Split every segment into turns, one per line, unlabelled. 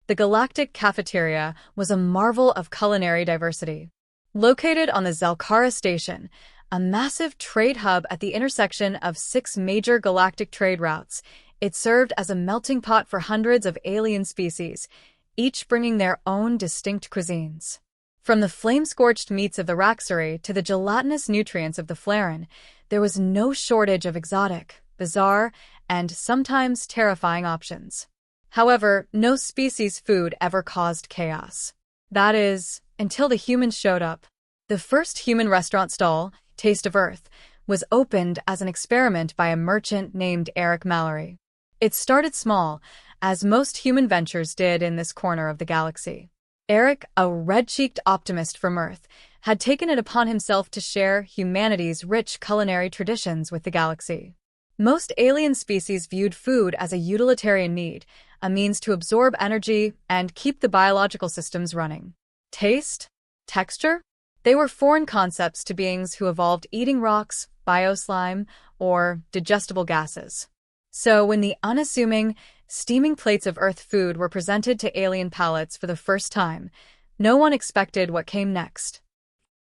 The Galactic cafeteria was a marvel of culinary diversity. Located on the Zelkara station, a massive trade hub at the intersection of 6 major galactic trade routes, it served as a melting pot for hundreds of alien species, each bringing their own distinct cuisines. From the flame-scorched meats of the Raxari to the gelatinous nutrients of the Flaren, there was no shortage of exotic, bizarre, and sometimes terrifying options. However, no species' food ever caused chaos. That is, until the humans showed up. The first human restaurant stall, Taste of Earth, was opened as an experiment by a merchant named Eric Mallory. It started small, as most human ventures did in this corner of the galaxy. Eric, a red-cheeked optimist from Earth, had taken it upon himself to share humanity's rich culinary traditions with the galaxy. Most alien species viewed food as a utilitarian need, a means to absorb energy and keep the biological systems running. Taste? Texture? They were foreign concepts to beings who evolved eating rocks, bioslime, or digestible gases. So when the unassuming, steaming plates of Earth food were presented to alien palates for the first time, no one expected what came next.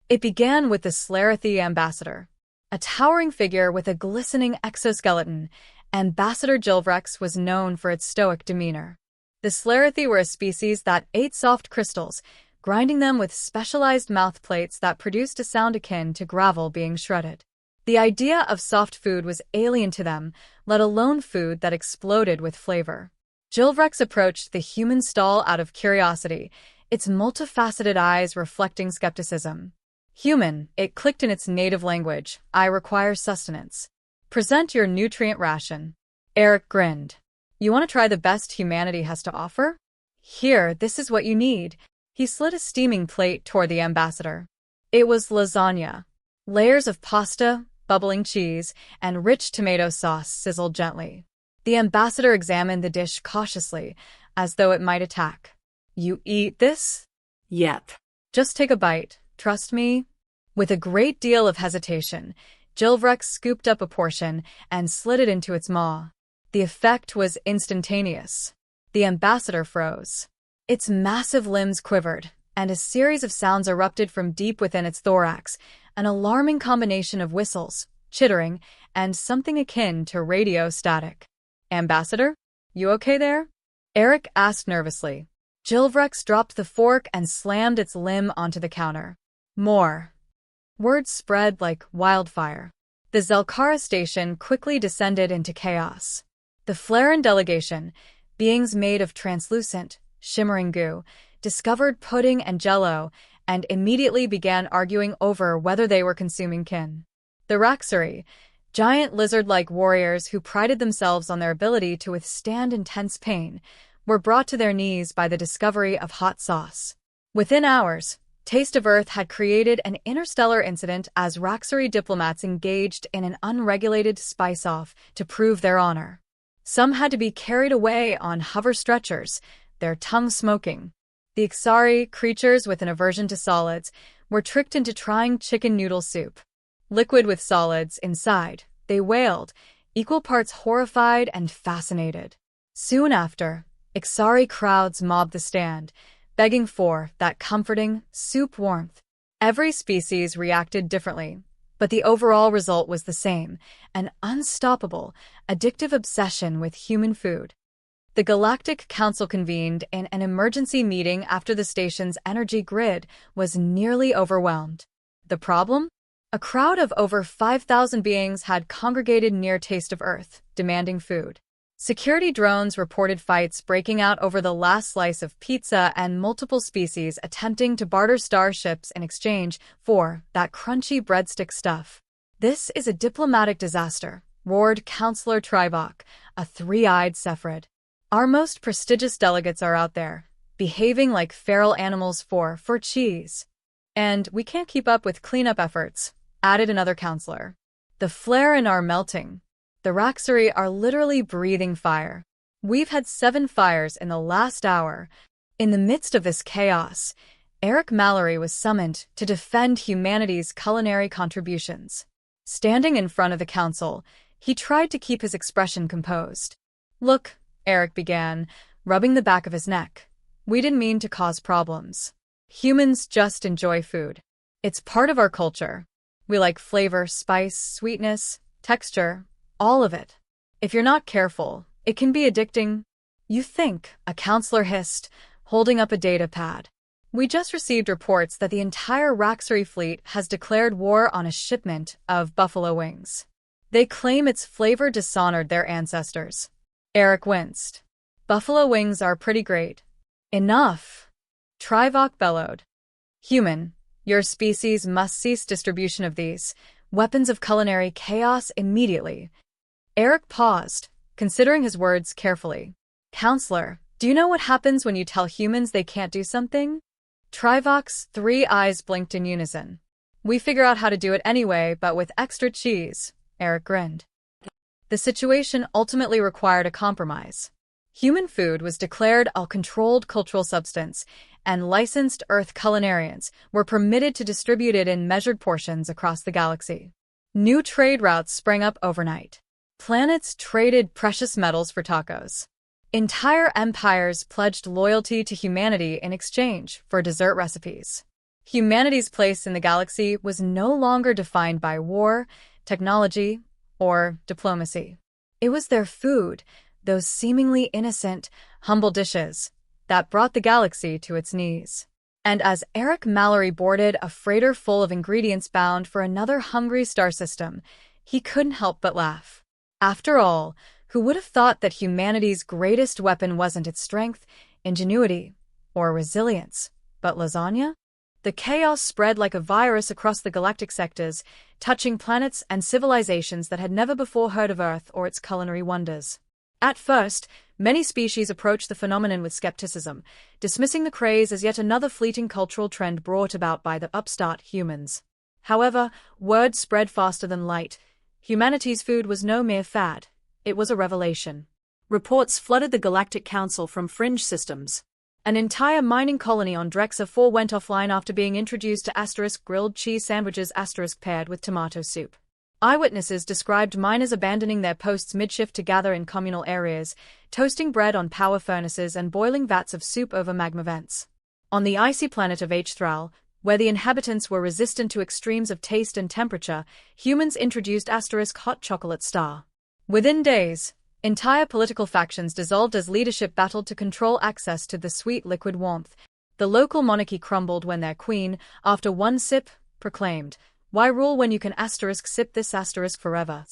It began with the Slarathi ambassador. A towering figure with a glistening exoskeleton, Ambassador Jilvrex was known for its stoic demeanor. The Slarathi were a species that ate soft crystals, grinding them with specialized mouth plates that produced a sound akin to gravel being shredded. The idea of soft food was alien to them, let alone food that exploded with flavor. Jilvrex approached the human stall out of curiosity, its multifaceted eyes reflecting skepticism. Human, it clicked in its native language. I require sustenance. Present your nutrient ration. Eric grinned. You want to try the best humanity has to offer? Here, this is what you need. He slid a steaming plate toward the ambassador. It was lasagna. Layers of pasta, bubbling cheese, and rich tomato sauce sizzled gently. The ambassador examined the dish cautiously, as though it might attack. You eat this?
Yep.
Just take a bite. Trust me? With a great deal of hesitation, Jilvrex scooped up a portion and slid it into its maw. The effect was instantaneous. The ambassador froze. Its massive limbs quivered, and a series of sounds erupted from deep within its thorax, an alarming combination of whistles, chittering, and something akin to radio static. Ambassador? You okay there? Eric asked nervously. Jilvrex dropped the fork and slammed its limb onto the counter. More. Word spread like wildfire. The Zelkara station quickly descended into chaos. The Flaren delegation, beings made of translucent, shimmering goo, discovered pudding and jello and immediately began arguing over whether they were consuming kin. The Raxari, giant lizard-like warriors who prided themselves on their ability to withstand intense pain, were brought to their knees by the discovery of hot sauce. Within hours, Taste of Earth had created an interstellar incident as Raxari diplomats engaged in an unregulated spice-off to prove their honor. Some had to be carried away on hover stretchers, their tongues smoking. The Ixari, creatures with an aversion to solids, were tricked into trying chicken noodle soup. Liquid with solids inside, they wailed, equal parts horrified and fascinated. Soon after, Ixari crowds mobbed the stand, begging for that comforting soup warmth. Every species reacted differently, but the overall result was the same, an unstoppable, addictive obsession with human food. The Galactic Council convened in an emergency meeting after the station's energy grid was nearly overwhelmed. The problem? A crowd of over 5,000 beings had congregated near Taste of Earth, demanding food. Security drones reported fights breaking out over the last slice of pizza and multiple species attempting to barter starships in exchange for that crunchy breadstick stuff. This is a diplomatic disaster, roared Counselor Tribok, a three-eyed Sephiroth. Our most prestigious delegates are out there, behaving like feral animals for cheese. And we can't keep up with cleanup efforts, added another counselor. The Flaren are melting. The Raxari are literally breathing fire. We've had 7 fires in the last hour. In the midst of this chaos, Eric Mallory was summoned to defend humanity's culinary contributions. Standing in front of the council, he tried to keep his expression composed. Look, Eric began, rubbing the back of his neck. We didn't mean to cause problems. Humans just enjoy food. It's part of our culture. We like flavor, spice, sweetness, texture, all of it. If you're not careful, it can be addicting. You think, a counselor hissed, holding up a data pad. We just received reports that the entire Raxery fleet has declared war on a shipment of buffalo wings. They claim its flavor dishonored their ancestors. Eric winced. Buffalo wings are pretty great. Enough. Trivok bellowed. Human, your species must cease distribution of these weapons of culinary chaos immediately. Eric paused, considering his words carefully. Counselor, do you know what happens when you tell humans they can't do something? Trivok's 3 eyes blinked in unison. We figure out how to do it anyway, but with extra cheese, Eric grinned. The situation ultimately required a compromise. Human food was declared a controlled cultural substance, and licensed Earth culinarians were permitted to distribute it in measured portions across the galaxy. New trade routes sprang up overnight. Planets traded precious metals for tacos. Entire empires pledged loyalty to humanity in exchange for dessert recipes. Humanity's place in the galaxy was no longer defined by war, technology, or diplomacy. It was their food, those seemingly innocent, humble dishes, that brought the galaxy to its knees. And as Eric Mallory boarded a freighter full of ingredients bound for another hungry star system, he couldn't help but laugh. After all, who would have thought that humanity's greatest weapon wasn't its strength, ingenuity, or resilience, but lasagna? The chaos spread like a virus across the galactic sectors, touching planets and civilizations that had never before heard of Earth or its culinary wonders. At first, many species approached the phenomenon with skepticism, dismissing the craze as yet another fleeting cultural trend brought about by the upstart humans. However, word spread faster than light. Humanity's food was no mere fad. It was a revelation. Reports flooded the Galactic Council from fringe systems. An entire mining colony on Drexa 4 went offline after being introduced to * grilled cheese sandwiches * paired with tomato soup. Eyewitnesses described miners abandoning their posts mid-shift to gather in communal areas, toasting bread on power furnaces and boiling vats of soup over magma vents. On the icy planet of HFY, where the inhabitants were resistant to extremes of taste and temperature, humans introduced * hot chocolate star. Within days, entire political factions dissolved as leadership battled to control access to the sweet liquid warmth. The local monarchy crumbled when their queen, after one sip, proclaimed, "Why rule when you can * sip this * forever?"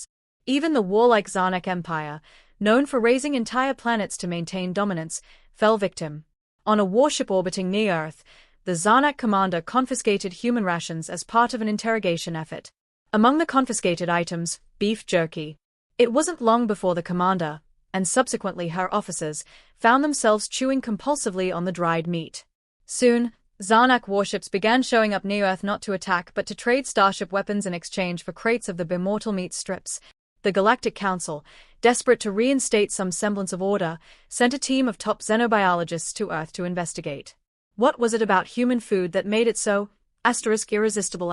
Even the warlike Zarnak Empire, known for raising entire planets to maintain dominance, fell victim. On a warship orbiting near Earth, the Zarnak commander confiscated human rations as part of an interrogation effort. Among the confiscated items, beef jerky. It wasn't long before the commander, and subsequently her officers, found themselves chewing compulsively on the dried meat. Soon, Zarnak warships began showing up near Earth not to attack but to trade starship weapons in exchange for crates of the immortal meat strips. The Galactic Council, desperate to reinstate some semblance of order, sent a team of top xenobiologists to Earth to investigate. What was it about human food that made it so irresistible?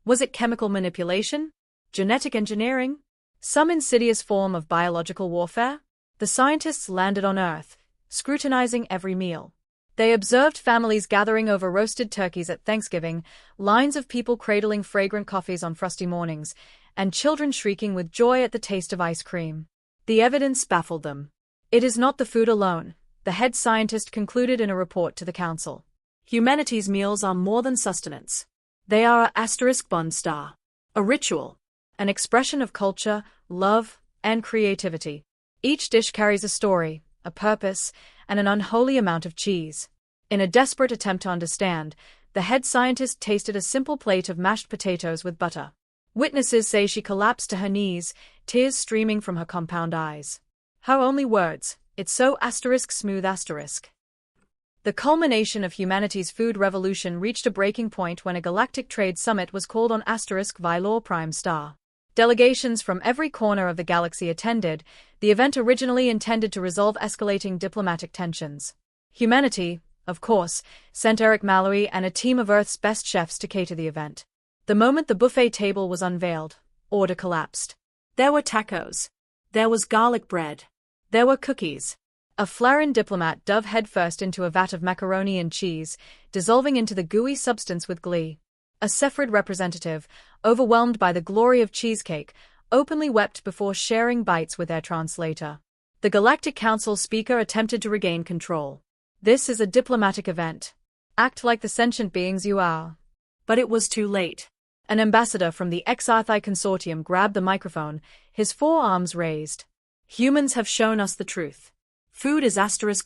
Was it chemical manipulation? Genetic engineering? Some insidious form of biological warfare? The scientists landed on Earth, scrutinizing every meal. They observed families gathering over roasted turkeys at Thanksgiving, lines of people cradling fragrant coffees on frosty mornings, and children shrieking with joy at the taste of ice cream. The evidence baffled them. It is not the food alone, the head scientist concluded in a report to the council. Humanity's meals are more than sustenance. They are a * bond star. A ritual. An expression of culture, love, and creativity. Each dish carries a story, a purpose, and an unholy amount of cheese. In a desperate attempt to understand, the head scientist tasted a simple plate of mashed potatoes with butter. Witnesses say she collapsed to her knees, tears streaming from her compound eyes. Her only words, "It's so * smooth *." The culmination of humanity's food revolution reached a breaking point when a galactic trade summit was called on * Vylor Prime Star. Delegations from every corner of the galaxy attended, the event originally intended to resolve escalating diplomatic tensions. Humanity, of course, sent Eric Mallory and a team of Earth's best chefs to cater the event. The moment the buffet table was unveiled, order collapsed. There were tacos. There was garlic bread. There were cookies. A Flarian diplomat dove headfirst into a vat of macaroni and cheese, dissolving into the gooey substance with glee. A Sephrid representative, overwhelmed by the glory of cheesecake, openly wept before sharing bites with their translator. The Galactic Council speaker attempted to regain control. This is a diplomatic event. Act like the sentient beings you are. But it was too late. An ambassador from the Sci-Fi consortium grabbed the microphone, his forearms raised. Humans have shown us the truth. Food is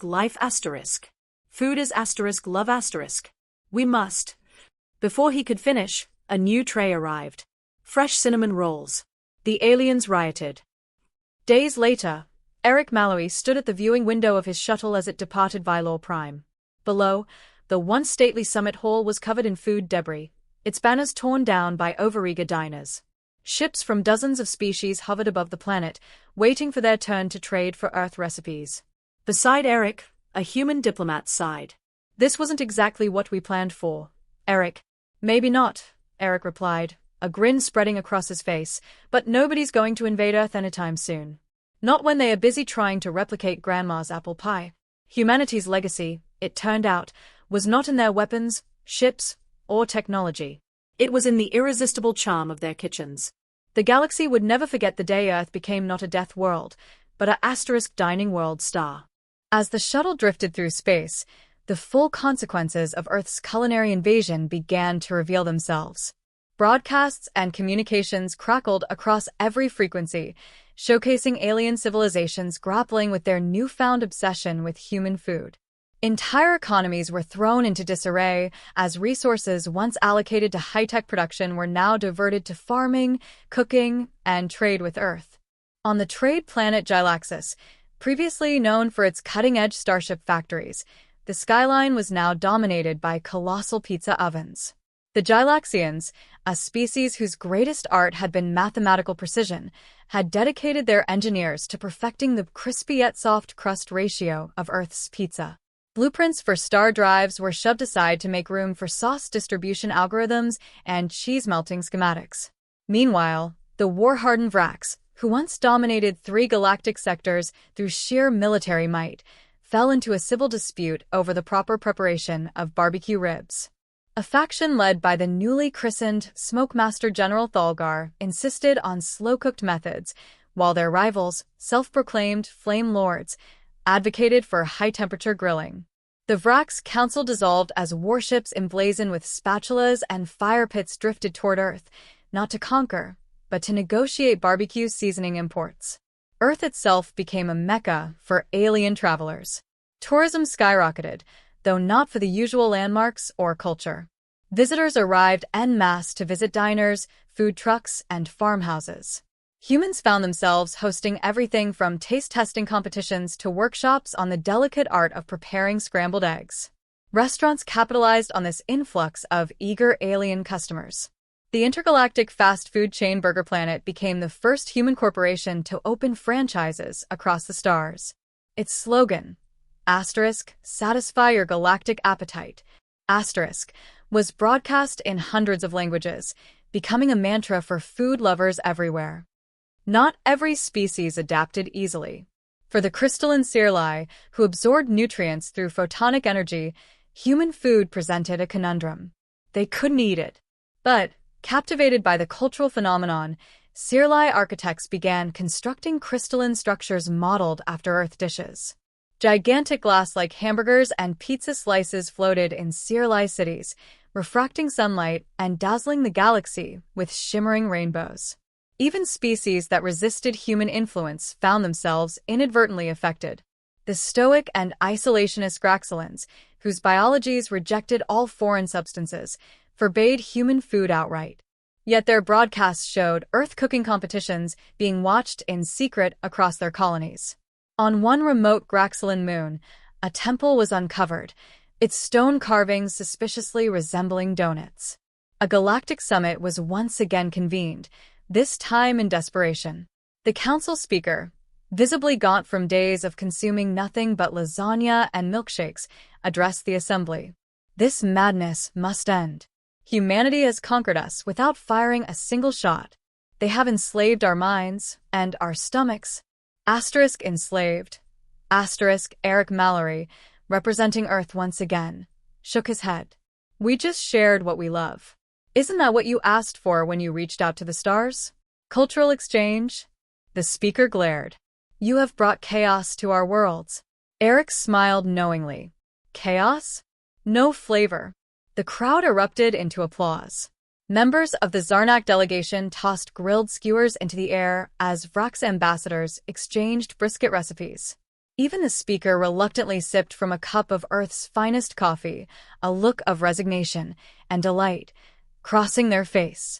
*life*. Food is *love*. We must. Before he could finish, a new tray arrived. Fresh cinnamon rolls. The aliens rioted. Days later, Eric Malloy stood at the viewing window of his shuttle as it departed Vylor Prime. Below, the once stately summit hall was covered in food debris, its banners torn down by overeager diners. Ships from dozens of species hovered above the planet, waiting for their turn to trade for Earth recipes. Beside Eric, a human diplomat sighed. This wasn't exactly what we planned for, Eric. Maybe not, Eric replied, a grin spreading across his face, but nobody's going to invade Earth anytime soon. Not when they are busy trying to replicate Grandma's apple pie. Humanity's legacy, it turned out, was not in their weapons, ships, or technology. It was in the irresistible charm of their kitchens. The galaxy would never forget the day Earth became not a death world, but a dining world star. As the shuttle drifted through space, the full consequences of Earth's culinary invasion began to reveal themselves. Broadcasts and communications crackled across every frequency, showcasing alien civilizations grappling with their newfound obsession with human food. Entire economies were thrown into disarray as resources once allocated to high-tech production were now diverted to farming, cooking, and trade with Earth. On the trade planet Gylaxis, previously known for its cutting-edge starship factories, the skyline was now dominated by colossal pizza ovens. The Gylaxians, a species whose greatest art had been mathematical precision, had dedicated their engineers to perfecting the crispy yet soft crust ratio of Earth's pizza. Blueprints for star drives were shoved aside to make room for sauce distribution algorithms and cheese-melting schematics. Meanwhile, the war-hardened Vrax, who once dominated 3 galactic sectors through sheer military might, fell into a civil dispute over the proper preparation of barbecue ribs. A faction led by the newly christened Smokemaster General Thalgar insisted on slow-cooked methods, while their rivals, self-proclaimed Flame Lords, advocated for high-temperature grilling. The Vrax Council dissolved as warships emblazoned with spatulas and fire pits drifted toward Earth, not to conquer, but to negotiate barbecue seasoning imports. Earth itself became a mecca for alien travelers. Tourism skyrocketed, though not for the usual landmarks or culture. Visitors arrived en masse to visit diners, food trucks, and farmhouses. Humans found themselves hosting everything from taste-testing competitions to workshops on the delicate art of preparing scrambled eggs. Restaurants capitalized on this influx of eager alien customers. The intergalactic fast food chain Burger Planet became the first human corporation to open franchises across the stars. Its slogan, *Satisfy your galactic appetite*, was broadcast in hundreds of languages, becoming a mantra for food lovers everywhere. Not every species adapted easily. For the crystalline Cirli, who absorbed nutrients through photonic energy, human food presented a conundrum. They couldn't eat it. But, captivated by the cultural phenomenon, Cirli architects began constructing crystalline structures modeled after Earth dishes. Gigantic glass-like hamburgers and pizza slices floated in Cirli cities, refracting sunlight and dazzling the galaxy with shimmering rainbows. Even species that resisted human influence found themselves inadvertently affected. The stoic and isolationist Graxolans, whose biologies rejected all foreign substances, forbade human food outright. Yet their broadcasts showed Earth cooking competitions being watched in secret across their colonies. On one remote Graxolan moon, a temple was uncovered, its stone carvings suspiciously resembling donuts. A galactic summit was once again convened, this time in desperation. The council speaker, visibly gaunt from days of consuming nothing but lasagna and milkshakes, addressed the assembly. This madness must end. Humanity has conquered us without firing a single shot. They have enslaved our minds and our stomachs. Enslaved. Eric Mallory, representing Earth once again, shook his head. We just shared what we love. Isn't that what you asked for when you reached out to the stars? Cultural exchange? The speaker glared. You have brought chaos to our worlds. Eric smiled knowingly. Chaos? No flavor. The crowd erupted into applause. Members of the Zarnak delegation tossed grilled skewers into the air as Vrak's ambassadors exchanged brisket recipes. Even the speaker reluctantly sipped from a cup of Earth's finest coffee, a look of resignation and delight crossing their face.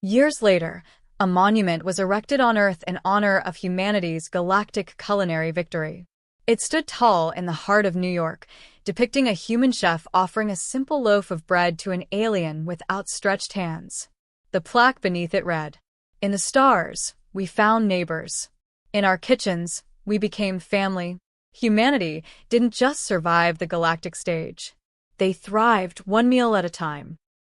Years later, a monument was erected on Earth in honor of humanity's galactic culinary victory. It stood tall in the heart of New York, depicting a human chef offering a simple loaf of bread to an alien with outstretched hands. The plaque beneath it read, "In the stars, we found neighbors. In our kitchens, we became family." Humanity didn't just survive the galactic stage. They thrived one meal at a time.